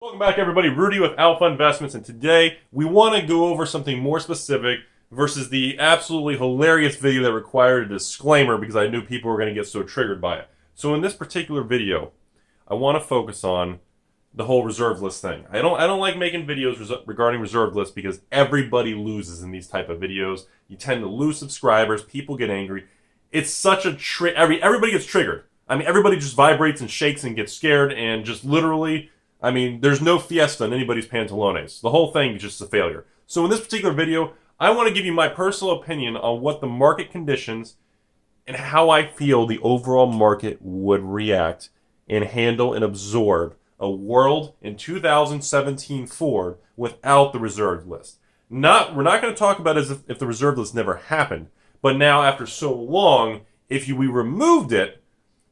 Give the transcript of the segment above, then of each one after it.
Welcome back, everybody. Rudy with Alpha Investments, and today we want to go over something more specific versus the absolutely hilarious video that required a disclaimer because I knew people were going to get so triggered by it. So in this particular video, I want to focus on the whole reserve list thing. I don't like making videos regarding reserve lists because everybody loses in these type of videos. You tend to lose subscribers. People get angry. It's such a everybody gets triggered. I mean, everybody just vibrates and shakes and gets scared and just literally. I mean, there's no fiesta in anybody's pantalones. The whole thing is just a failure. So in this particular video, I want to give you my personal opinion on what the market conditions and how I feel the overall market would react and handle and absorb a world in 2017 forward without the reserve list. We're not going to talk about it as if the reserve list never happened, but now after so long, we removed it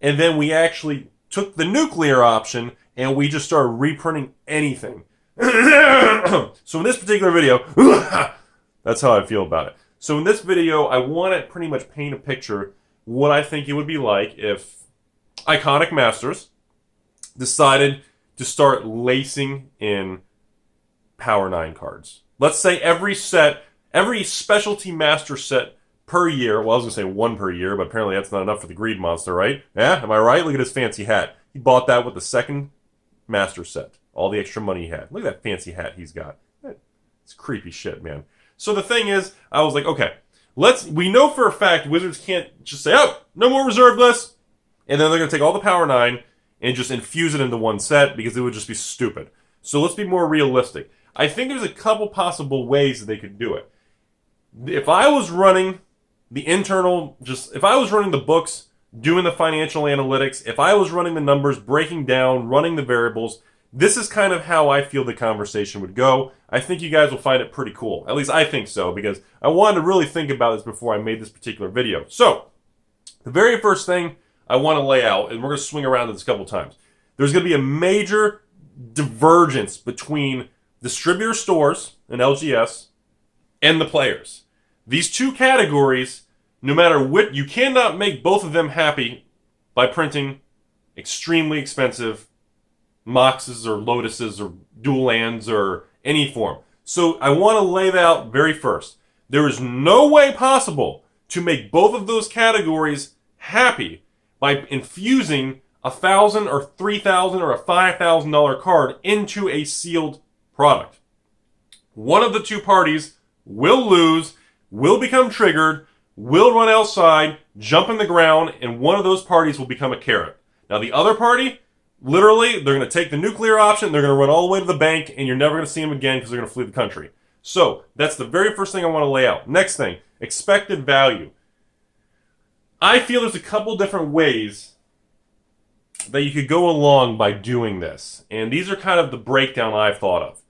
and then we actually took the nuclear option and we just started reprinting anything. So in this particular video, that's how I feel about it. So in this video, I want to pretty much paint a picture what I think it would be like if Iconic Masters decided to start lacing in Power 9 cards. Let's say every specialty master set per year, well, I was going to say one per year, but apparently that's not enough for the greed monster, right? Yeah, am I right? Look at his fancy hat. He bought that with the second master set. All the extra money he had. Look at that fancy hat he's got. It's creepy shit, man. So the thing is, I was like, okay, we know for a fact Wizards can't just say, oh, no more reserve lists, and then they're going to take all the Power 9 and just infuse it into one set because it would just be stupid. So let's be more realistic. I think there's a couple possible ways that they could do it. If I was running if I was running the books, doing the financial analytics, if I was running the numbers, breaking down, running the variables, this is kind of how I feel the conversation would go. I think you guys will find it pretty cool. At least I think so, because I wanted to really think about this before I made this particular video. So, the very first thing I want to lay out, and we're going to swing around this a couple times, there's going to be a major divergence between distributor stores and LGS and the players. These two categories, no matter what, you cannot make both of them happy by printing extremely expensive Moxes or Lotuses or dual lands or any form. So I want to lay that out very first. There is no way possible to make both of those categories happy by infusing $1,000 or $3,000 or a $5,000 card into a sealed product. One of the two parties will lose, will become triggered, will run outside, jump in the ground, and one of those parties will become a carrot. Now the other party, literally, they're going to take the nuclear option, they're going to run all the way to the bank, and you're never going to see them again because they're going to flee the country. So, that's the very first thing I want to lay out. Next thing, expected value. I feel there's a couple different ways that you could go along by doing this. And these are kind of the breakdown I've thought of.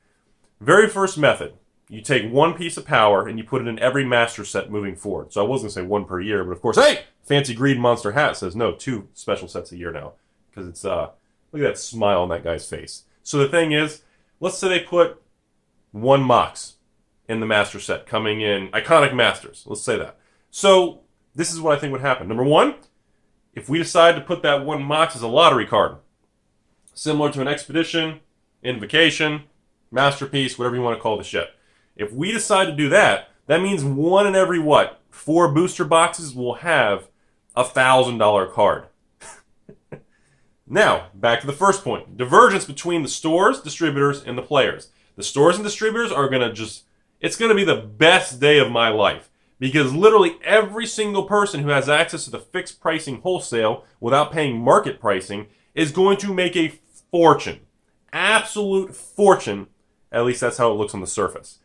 Very first method. You take one piece of power and you put it in every master set moving forward. So I was going to say one per year, but of course, hey, fancy greed monster hat says no, 2 special sets a year now. Because it's, look at that smile on that guy's face. So the thing is, let's say they put 1 Mox in the master set coming in Iconic Masters. Let's say that. So this is what I think would happen. Number one, if we decide to put that 1 Mox as a lottery card, similar to an Expedition, Invocation, Masterpiece, whatever you want to call the shit. If we decide to do that, that means 1 in every, 4 booster boxes will have a $1,000 card. Now, back to the first point. Divergence between the stores, distributors, and the players. The stores and distributors are going to it's going to be the best day of my life. Because literally every single person who has access to the fixed pricing wholesale without paying market pricing is going to make a fortune. Absolute fortune. At least that's how it looks on the surface.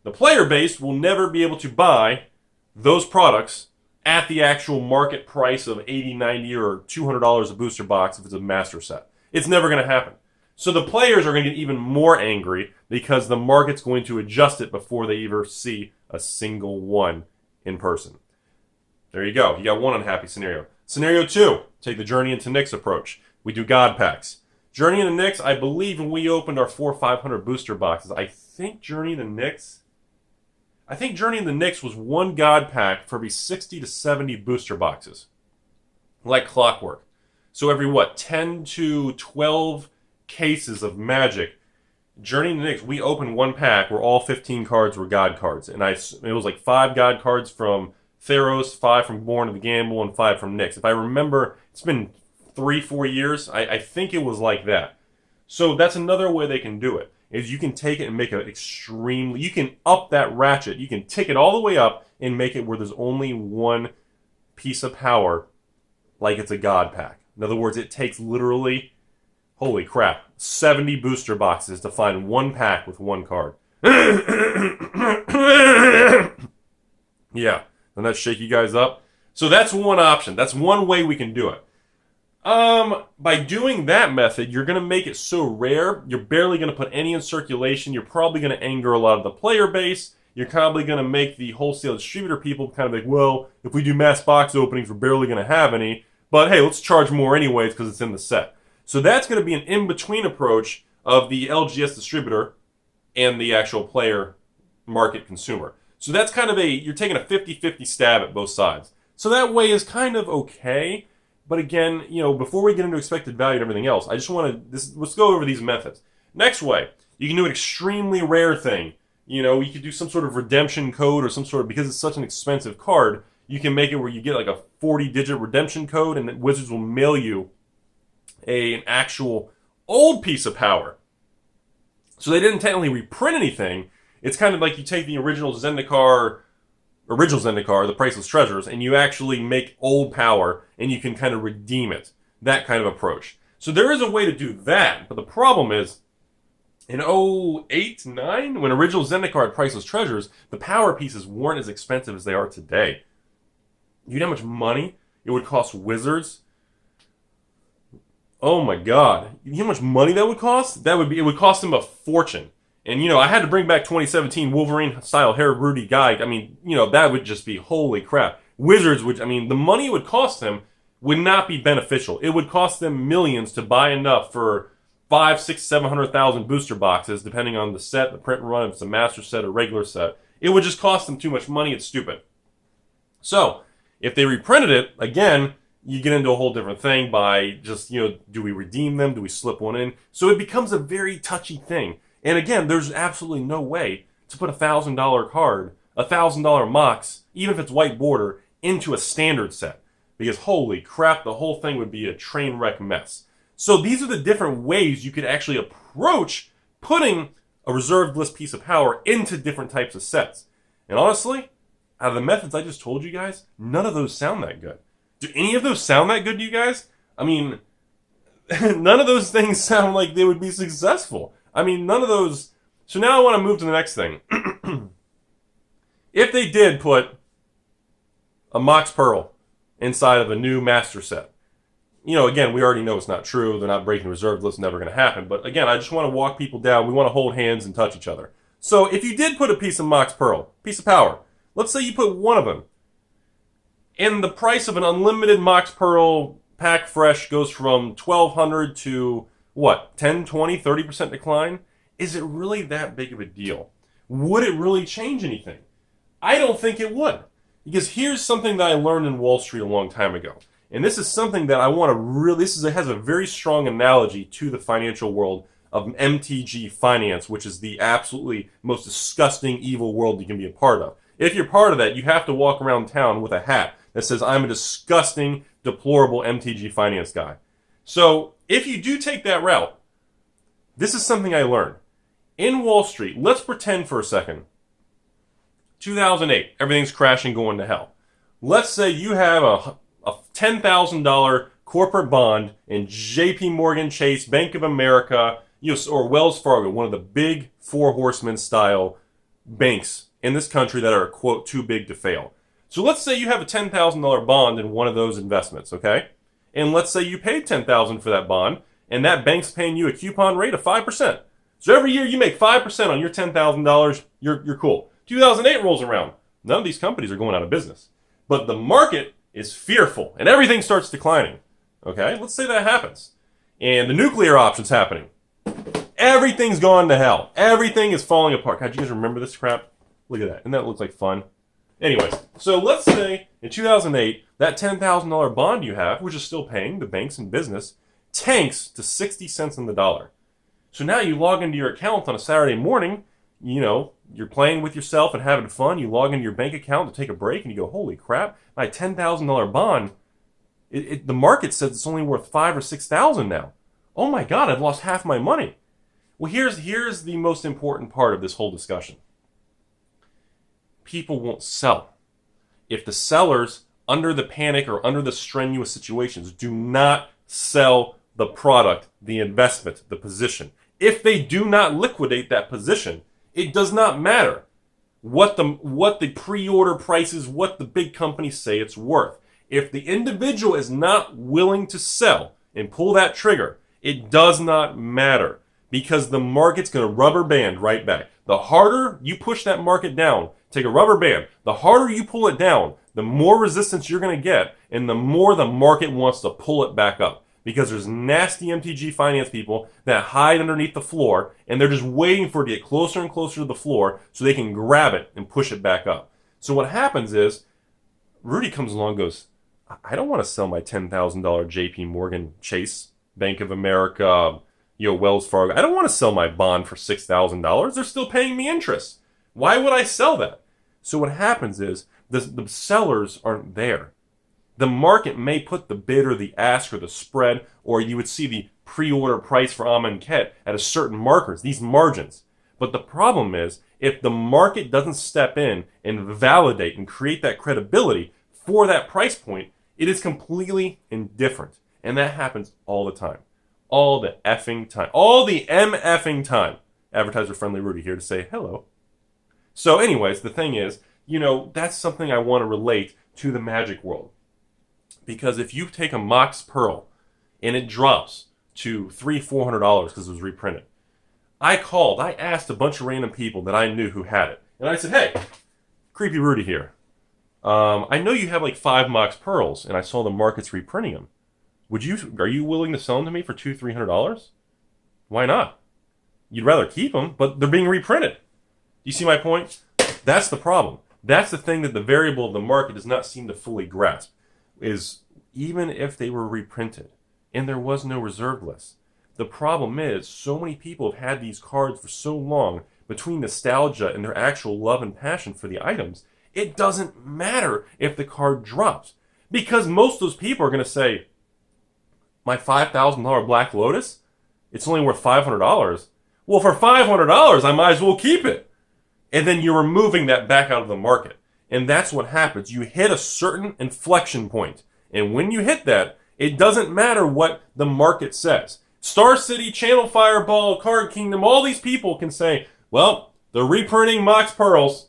The player base will never be able to buy those products at the actual market price of $80, $90, or $200 a booster box if it's a master set. It's never going to happen. So the players are going to get even more angry because the market's going to adjust it before they ever see a single one in person. There you go. You got one unhappy scenario. Scenario 2, take the Journey into Nyx approach. We do God packs. Journey into Nyx, I believe when we opened our 400-500 booster boxes, I think Journey into Nyx was 1 God pack for every 60 to 70 booster boxes. Like clockwork. So every, 10 to 12 cases of Magic, Journey to Nyx, we opened one pack where all 15 cards were God cards. And it was like 5 God cards from Theros, 5 from Born of the Gamble, and 5 from Nyx. If I remember, it's been 3-4 years. I think it was like that. So that's another way they can do it, is you can take it and make it extremely... You can up that ratchet. You can tick it all the way up and make it where there's only one piece of power, like it's a God pack. In other words, it takes literally... Holy crap. 70 booster boxes to find one pack with one card. Yeah. Doesn't that shake you guys up? So that's one option. That's one way we can do it. By doing that method, you're going to make it so rare, you're barely going to put any in circulation. You're probably going to anger a lot of the player base. You're probably going to make the wholesale distributor people kind of like, well, if we do mass box openings, we're barely going to have any. But hey, let's charge more anyways because it's in the set. So that's going to be an in-between approach of the LGS distributor and the actual player market consumer. So that's kind of you're taking a 50-50 stab at both sides. So that way is kind of okay. But again, before we get into expected value and everything else, I just want to, let's go over these methods. Next way, you can do an extremely rare thing. You could do some sort of redemption code or some sort of, because it's such an expensive card, you can make it where you get like a 40-digit redemption code and then Wizards will mail you an actual old piece of power. So they didn't technically reprint anything. It's kind of like you take the original Zendikar, the Priceless Treasures, and you actually make old power and you can kind of redeem it. That kind of approach. So there is a way to do that, but the problem is, in 2008-9, when original Zendikar had Priceless Treasures, the power pieces weren't as expensive as they are today. You know how much money it would cost Wizards? Oh my god. You know how much money that would cost? It would cost them a fortune. And, I had to bring back 2017 Wolverine-style hair Rudy guy. I mean, that would just be holy crap. Wizards the money it would cost them would not be beneficial. It would cost them millions to buy enough for 5, 6, 700,000 booster boxes, depending on the set, the print run, if it's a master set or regular set. It would just cost them too much money. It's stupid. So, if they reprinted it, again, you get into a whole different thing by just, do we redeem them? Do we slip one in? So it becomes a very touchy thing. And again, there's absolutely no way to put a $1,000 card, a $1,000 Mox, even if it's white border, into a standard set. Because holy crap, the whole thing would be a train wreck mess. So these are the different ways you could actually approach putting a reserved list piece of power into different types of sets. And honestly, out of the methods I just told you guys, none of those sound that good. Do any of those sound that good to you guys? I mean, none of those things sound like they would be successful. I mean, none of those... So now I want to move to the next thing. If they did put a Mox Pearl inside of a new master set, again, we already know it's not true. They're not breaking the reserved list. Never going to happen. But again, I just want to walk people down. We want to hold hands and touch each other. So if you did put a piece of Mox Pearl, piece of power, let's say you put one of them, and the price of an unlimited Mox Pearl pack fresh goes from $1,200 to, what, 10, 20, 30% decline? Is it really that big of a deal? Would it really change anything? I don't think it would. Because here's something that I learned in Wall Street a long time ago. And this is something that I want to really... It has a very strong analogy to the financial world of MTG finance, which is the absolutely most disgusting, evil world you can be a part of. If you're part of that, you have to walk around town with a hat that says, I'm a disgusting, deplorable MTG finance guy. So, if you do take that route, this is something I learned. In Wall Street, let's pretend for a second, 2008, everything's crashing, going to hell. Let's say you have a $10,000 corporate bond in JP Morgan Chase, Bank of America, or Wells Fargo, one of the big Four Horsemen style banks in this country that are, quote, too big to fail. So let's say you have a $10,000 bond in one of those investments, okay? And let's say you paid $10,000 for that bond, and that bank's paying you a coupon rate of 5%. So every year you make 5% on your $10,000, you're cool. 2008 rolls around. None of these companies are going out of business. But the market is fearful, and everything starts declining. Okay? Let's say that happens. And the nuclear option's happening. Everything's gone to hell. Everything is falling apart. God, do you guys remember this crap? Look at that. Doesn't that look like fun? Anyways, so let's say in 2008, that $10,000 bond you have, which is still paying the banks in business, tanks to 60 cents on the dollar. So now you log into your account on a Saturday morning, you're playing with yourself and having fun. You log into your bank account to take a break and you go, holy crap, my $10,000 bond, the market says it's only worth $5,000 or $6,000 now. Oh my God, I've lost half my money. Well, here's the most important part of this whole discussion. People won't sell. If the sellers, under the panic or under the strenuous situations, do not sell the product, the investment, the position, if they do not liquidate that position, it does not matter what the pre-order price is, what the big companies say it's worth. If the individual is not willing to sell and pull that trigger, it does not matter, because the market's going to rubber band right back. The harder you push that market down, take a rubber band, the harder you pull it down, the more resistance you're going to get, and the more the market wants to pull it back up. Because there's nasty MTG finance people that hide underneath the floor, and they're just waiting for it to get closer and closer to the floor so they can grab it and push it back up. So what happens is, Rudy comes along and goes, I don't want to sell my $10,000 JP Morgan Chase, Bank of America, Wells Fargo. I don't want to sell my bond for $6,000. They're still paying me interest. Why would I sell that? So what happens is, the sellers aren't there. The market may put the bid or the ask or the spread, or you would see the pre-order price for Amonkhet at a certain markers, these margins. But the problem is, if the market doesn't step in and validate and create that credibility for that price point, it is completely indifferent. And that happens all the time. All the effing time. All the MFing time. Advertiser friendly Rudy here to say hello. So anyways, the thing is, that's something I want to relate to the magic world. Because if you take a Mox Pearl and it drops to $300-$400 because it was reprinted, I asked a bunch of random people that I knew who had it. And I said, hey, Creepy Rudy here. I know you have like 5 Mox Pearls, and I saw the market's reprinting them. Are you willing to sell them to me for $200-$300? Why not? You'd rather keep them, but they're being reprinted. You see my point? That's the problem. That's the thing that the variable of the market does not seem to fully grasp. Is even if they were reprinted and there was no reserved list, the problem is so many people have had these cards for so long, between nostalgia and their actual love and passion for the items, it doesn't matter if the card drops, because most of those people are going to say, my $5,000 Black Lotus, it's only worth $500. Well, for $500 I might as well keep it. And then you're removing that back out of the market. And that's what happens. You hit a certain inflection point. And when you hit that, it doesn't matter what the market says. Star City, Channel Fireball, Card Kingdom, all these people can say, well, they're reprinting Mox Pearls.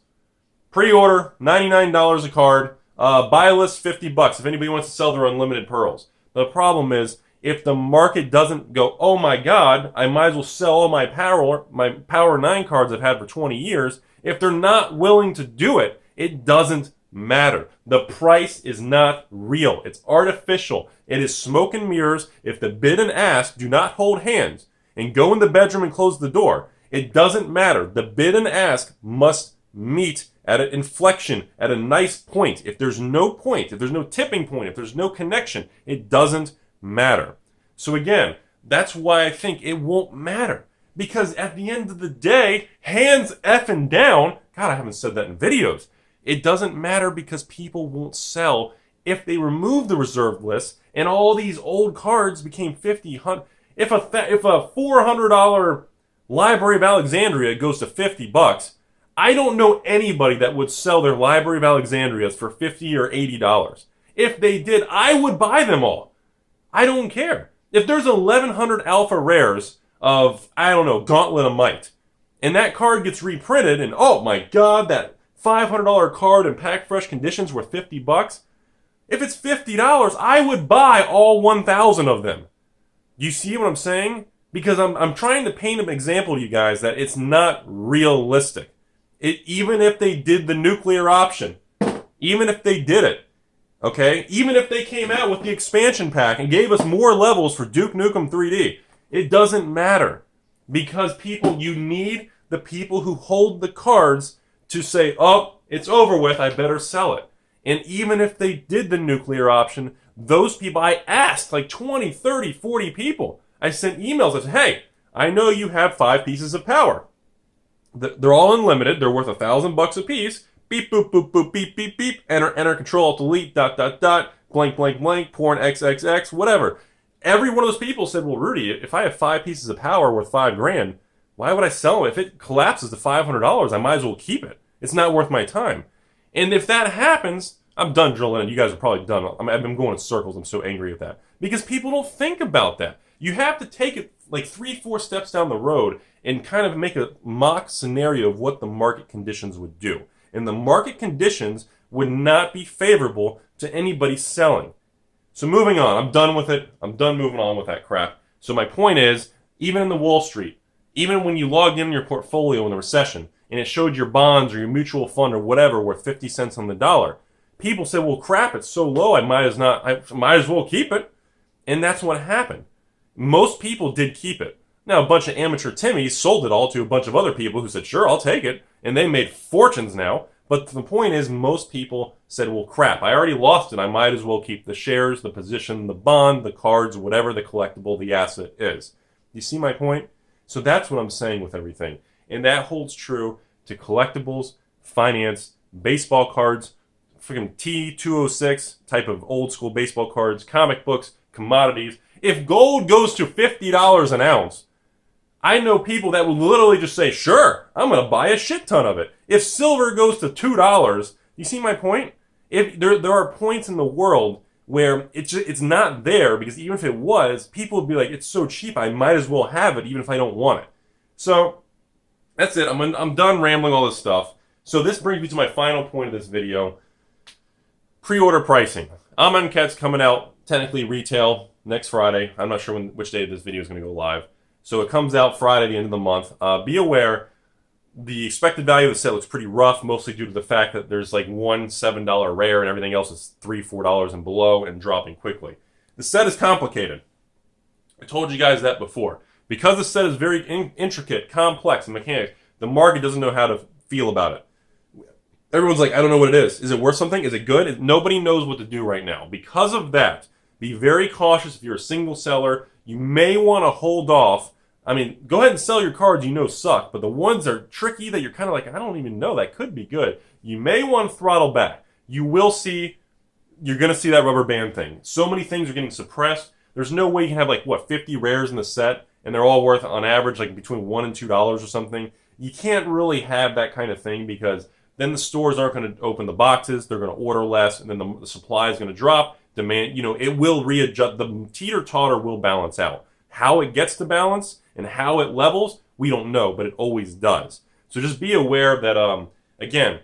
Pre-order, $99 a card. Buy list, $50 if anybody wants to sell their unlimited pearls. The problem is, if the market doesn't go, oh my God, I might as well sell all my Power 9 cards I've had for 20 years. If they're not willing to do it, it doesn't matter. The price is not real. It's artificial. It is smoke and mirrors. If the bid and ask do not hold hands and go in the bedroom and close the door, it doesn't matter. The bid and ask must meet at an inflection, at a nice point. If there's no point, if there's no tipping point, if there's no connection, it doesn't matter. So again, that's why I think it won't matter. Because at the end of the day, hands effing down, God, I haven't said that in videos. It doesn't matter because people won't sell if they remove the reserve list and all these old cards became $50. If a $400 Library of Alexandria goes to $50, I don't know anybody that would sell their Library of Alexandrias for $50 or $80. If they did, I would buy them all. I don't care. If there's 1,100 alpha rares of, Gauntlet of Might, and that card gets reprinted, and oh my God, that $500 card in pack fresh conditions worth $50. If it's $50, I would buy all 1,000 of them. You see what I'm saying? Because I'm trying to paint an example to you guys that it's not realistic. Even if they did the nuclear option, even if they did it, okay? Even if they came out with the expansion pack and gave us more levels for Duke Nukem 3D, it doesn't matter. Because you need the people who hold the cards to say, oh, it's over with, I better sell it. And even if they did the nuclear option, those people, I asked like 20, 30, 40 people. I sent emails. I said, hey, I know you have 5 pieces of power. They're all unlimited. They're worth $1,000 a piece. Beep, boop, boop, boop, beep, beep, beep. Enter, control, alt, delete, dot, dot, dot, blank, blank, blank, porn, XXX, whatever. Every one of those people said, well, Rudy, if I have 5 pieces of power worth $5,000, why would I sell it? If it collapses to $500, I might as well keep it. It's not worth my time. And if that happens, I'm done drilling in. You guys are probably done. I've been going in circles. I'm so angry at that. Because people don't think about that. You have to take it like 3-4 steps down the road and kind of make a mock scenario of what the market conditions would do. And the market conditions would not be favorable to anybody selling. So moving on. I'm done with it. I'm done moving on with that crap. So my point is, even in the Wall Street, even when you logged in your portfolio in the recession and it showed your bonds or your mutual fund or whatever worth 50 cents on the dollar, people said, well, crap, it's so low, I might as well keep it. And that's what happened. Most people did keep it. Now, a bunch of amateur Timmies sold it all to a bunch of other people who said, sure, I'll take it. And they made fortunes now. But the point is, most people said, well, crap, I already lost it. I might as well keep the shares, the position, the bond, the cards, whatever the collectible, the asset is. You see my point? So that's what I'm saying with everything. And that holds true to collectibles, finance, baseball cards, freaking T206 type of old school baseball cards, comic books, commodities. If gold goes to $50 an ounce, I know people that will literally just say, sure, I'm going to buy a shit ton of it. If silver goes to $2, you see my point? If there are points in the world where it's not there, because even if it was, people would be like, it's so cheap, I might as well have it even if I don't want it. So that's it. I'm done rambling all this stuff. So this brings me to my final point of this video. Pre-order pricing. Amonkhet's coming out, technically retail, next Friday. I'm not sure which day this video is going to go live. So it comes out Friday, the end of the month. Be aware, the expected value of the set looks pretty rough, mostly due to the fact that there's like one $7 rare and everything else is $3, $4 and below and dropping quickly. The set is complicated. I told you guys that before. Because the set is very intricate, complex, and mechanics, the market doesn't know how to feel about it. Everyone's like, I don't know what it is. Is it worth something? Is it good? Nobody knows what to do right now. Because of that, be very cautious if you're a single seller. You may want to hold off. I mean, go ahead and sell your cards you know suck, but the ones that are tricky that you're kind of like, I don't even know, that could be good. You may want to throttle back. You're going to see that rubber band thing. So many things are getting suppressed. There's no way you can have 50 rares in the set, and they're all worth, on average, between $1 and $2 or something. You can't really have that kind of thing because then the stores aren't going to open the boxes, they're going to order less, and then the supply is going to drop. Demand, it will readjust. The teeter-totter will balance out. How it gets to balance and how it levels, we don't know, but it always does. So just be aware that, again,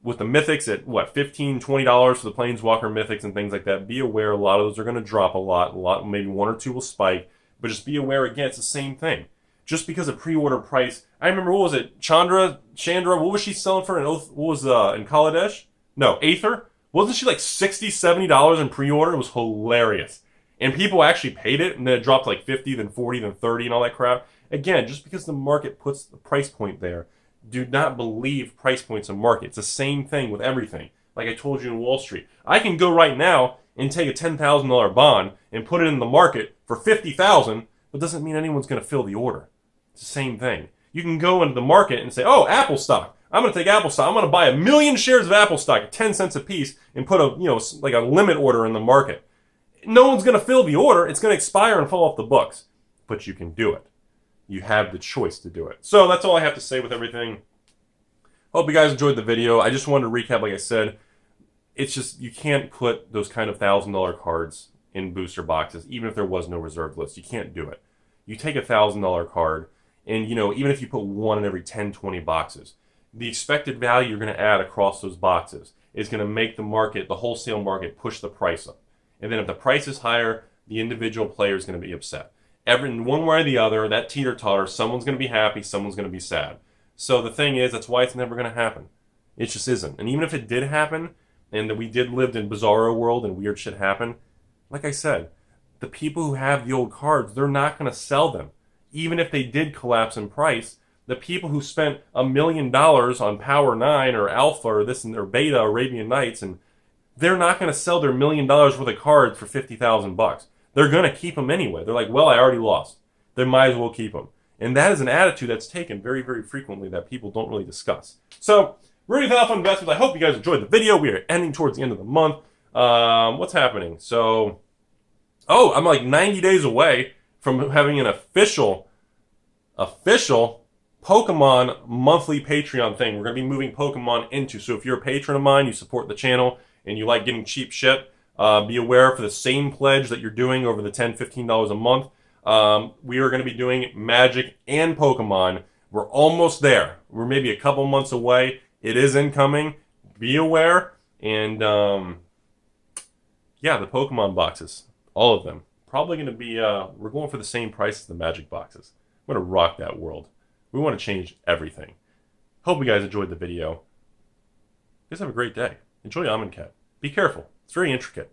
with the mythics at, $15, $20 for the Planeswalker mythics and things like that, be aware a lot of those are going to drop a lot, maybe 1 or 2 will spike, but just be aware, again, it's the same thing. Just because of pre-order price, I remember, what was it, Chandra, what was she selling for in Kaladesh? No, Aether? Wasn't she like $60, $70 in pre-order? It was hilarious. And people actually paid it, and then it dropped to 50, then 40, then 30, and all that crap. Again, just because the market puts the price point there, do not believe price points in market. It's the same thing with everything. Like I told you in Wall Street. I can go right now and take a $10,000 bond and put it in the market for $50,000, but doesn't mean anyone's going to fill the order. It's the same thing. You can go into the market and say, oh, Apple stock. I'm going to take Apple stock. I'm going to buy 1 million shares of Apple stock at 10 cents a piece and put a limit order in the market. No one's going to fill the order. It's going to expire and fall off the books. But you can do it. You have the choice to do it. So that's all I have to say with everything. Hope you guys enjoyed the video. I just wanted to recap, like I said. It's just, you can't put those kind of $1,000 cards in booster boxes, even if there was no reserve list. You can't do it. You take a $1,000 card, and even if you put one in every 10, 20 boxes, the expected value you're going to add across those boxes is going to make the market, the wholesale market, push the price up. And then if the price is higher, the individual player is going to be upset. One way or the other, that teeter-totter, someone's going to be happy, someone's going to be sad. So the thing is, that's why it's never going to happen. It just isn't. And even if it did happen, and that we did live in bizarro world and weird shit happen, like I said, the people who have the old cards, they're not going to sell them. Even if they did collapse in price, the people who spent $1 million on Power 9 or Alpha or this and their Beta, Arabian Nights, and they're not going to sell their $1 million worth of cards for $50,000. They're going to keep them anyway. They're like, well, I already lost. They might as well keep them. And that is an attitude that's taken very, very frequently that people don't really discuss. So, Rudy with Alpha Investments, I hope you guys enjoyed the video. We are ending towards the end of the month. What's happening? So, I'm like 90 days away from having an official Pokemon monthly Patreon thing. We're going to be moving Pokemon into. So if you're a patron of mine, you support the channel, and you like getting cheap shit, be aware for the same pledge that you're doing over the $10, $15 a month, we are going to be doing Magic and Pokemon. We're almost there. We're maybe a couple months away. It is incoming. Be aware. And, yeah, the Pokemon boxes, all of them, probably going to be, we're going for the same price as the Magic boxes. I'm going to rock that world. We want to change everything. Hope you guys enjoyed the video. You guys have a great day. Enjoy Amonkhet. Be careful. It's very intricate.